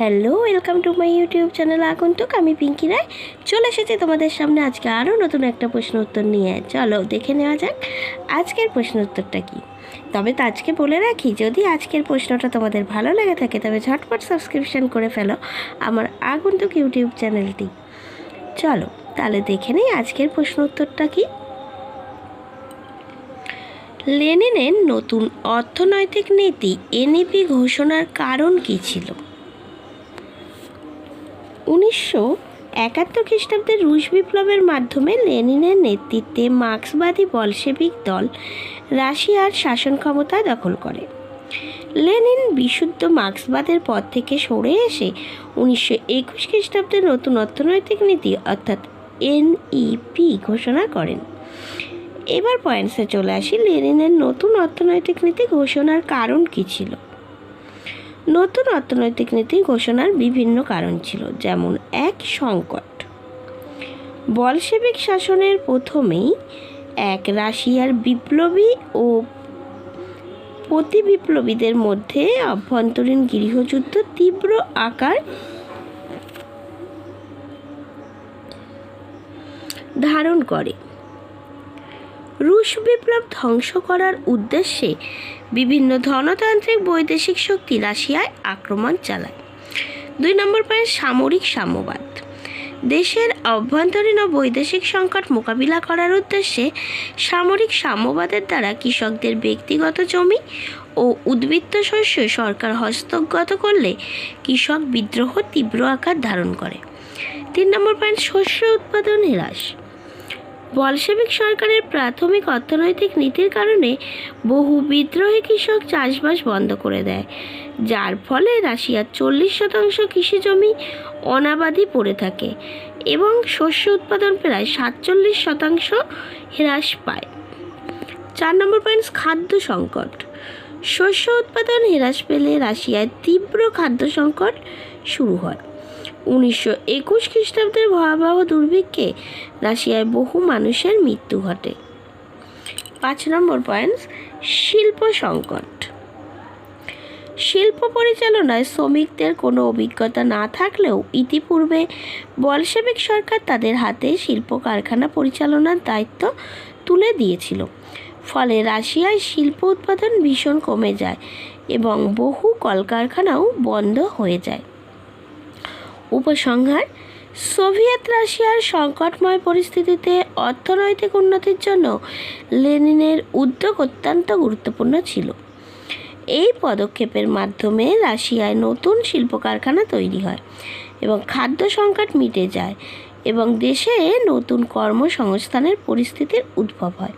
Hello, welcome to my YouTube channel আগন্তুক। আমি পিঙ্কি রায় চলে এসেছি তোমাদের সামনে আজকে আরও নতুন একটা প্রশ্ন উত্তর নিয়ে। চলো দেখে নেওয়া যাক আজকের প্রশ্ন উত্তরটা কী। তবে তো আজকে বলে রাখি, যদি আজকের প্রশ্নটা তোমাদের ভালো লেগে থাকে তবে ঝটপট সাবস্ক্রিপশন করে ফেলো আমার আগন্তুক ইউটিউব চ্যানেলটি। চলো তাহলে দেখে নেই আজকের প্রশ্ন উত্তরটা কী। লেনিনের নতুন অর্থনৈতিক নীতি এনইপি ঘোষণার কারণ কী ছিল? 1971 খ্রিস্টাব্দের রুশ বিপ্লবের মাধ্যমে লেনিনের নেতৃত্বে মার্ক্সবাদী বলশেভিক দল রাশিয়ার শাসন ক্ষমতা দখল করে। লেনিন বিশুদ্ধ মার্ক্সবাদের পথ থেকে সরে এসে 1921 খ্রিস্টাব্দে নতুন অর্থনৈতিক নীতি অর্থাৎ এনইপি ঘোষণা করেন। এবার পয়েন্টসে চলে আসি, লেনিনের নতুন অর্থনৈতিক নীতি ঘোষণার কারণ কী ছিল। নতুন অর্থনৈতিক নীতি ঘোষণার বিভিন্ন কারণ ছিল, যেমন এক, সংকট। বলশেভিক শাসনের প্রথমেই রাশিয়ার বিপ্লবী ও প্রতিবিপ্লবীদের মধ্যে অভ্যন্তরীণ গৃহযুদ্ধ তীব্র আকার ধারণ করে। রুশ বিপ্লব ধ্বংস করার উদ্দেশ্যে বিভিন্ন ধনতান্ত্রিক বৈদেশিক শক্তি রাশিয়ায় আক্রমণ চালায়। 2 নম্বর পয়েন্ট, সামরিক সাম্যবাদ। দেশের অভ্যন্তরীণ ও বৈদেশিক সংকট মোকাবিলা করার উদ্দেশ্যে সামরিক সাম্যবাদের দ্বারা কৃষকদের ব্যক্তিগত জমি ও উদ্বৃত্ত শস্য সরকার হস্তগত করলে কৃষক বিদ্রোহ তীব্র আকার ধারণ করে। 3 নম্বর পয়েন্ট, শস্য উৎপাদন হ্রাস। বলশেভিক সরকারের প্রাথমিক অর্থনৈতিক নীতির কারণে বহু বিদ্রোহী কৃষক চাষবাস বন্ধ করে দেয়, যার ফলে রাশিয়ার 40% কৃষি জমি অনাবাদি পড়ে থাকে এবং শস্য উৎপাদন প্রায় 47% হ্রাস পায়। 4 নম্বর পয়েন্ট, খাদ্য সংকট। শস্য উৎপাদন হ্রাস পেলে রাশিয়ায় তীব্র খাদ্য সংকট শুরু হয়। 1921 খ্রিস্টাব্দের ভয়াবহ দুর্ভিক্ষে রাশিয়ায় বহু মানুষের মৃত্যু ঘটে। 5 নম্বর পয়েন্ট, শিল্প সংকট। শিল্প পরিচালনায় শ্রমিকদের কোনো অভিজ্ঞতা না থাকলেও ইতিপূর্বে বলশেভিক সরকার তাদের হাতে শিল্প কারখানা পরিচালনার দায়িত্ব তুলে দিয়েছিল। ফলে রাশিয়ায় শিল্প উৎপাদন ভীষণ কমে যায় এবং বহু কলকারখানাও বন্ধ হয়ে যায়। উপসংহার, সোভিয়েত রাশিয়ার সংকটময় পরিস্থিতিতে অর্থনৈতিক উন্নতির জন্য লেনিনের উদ্যোগ অত্যন্ত গুরুত্বপূর্ণ ছিল। এই পদক্ষেপের মাধ্যমে রাশিয়ায় নতুন শিল্প কারখানা তৈরি হয় এবং খাদ্য সংকট মিটে যায় এবং দেশে নতুন কর্মসংস্থানের পরিস্থিতির উদ্ভব হয়।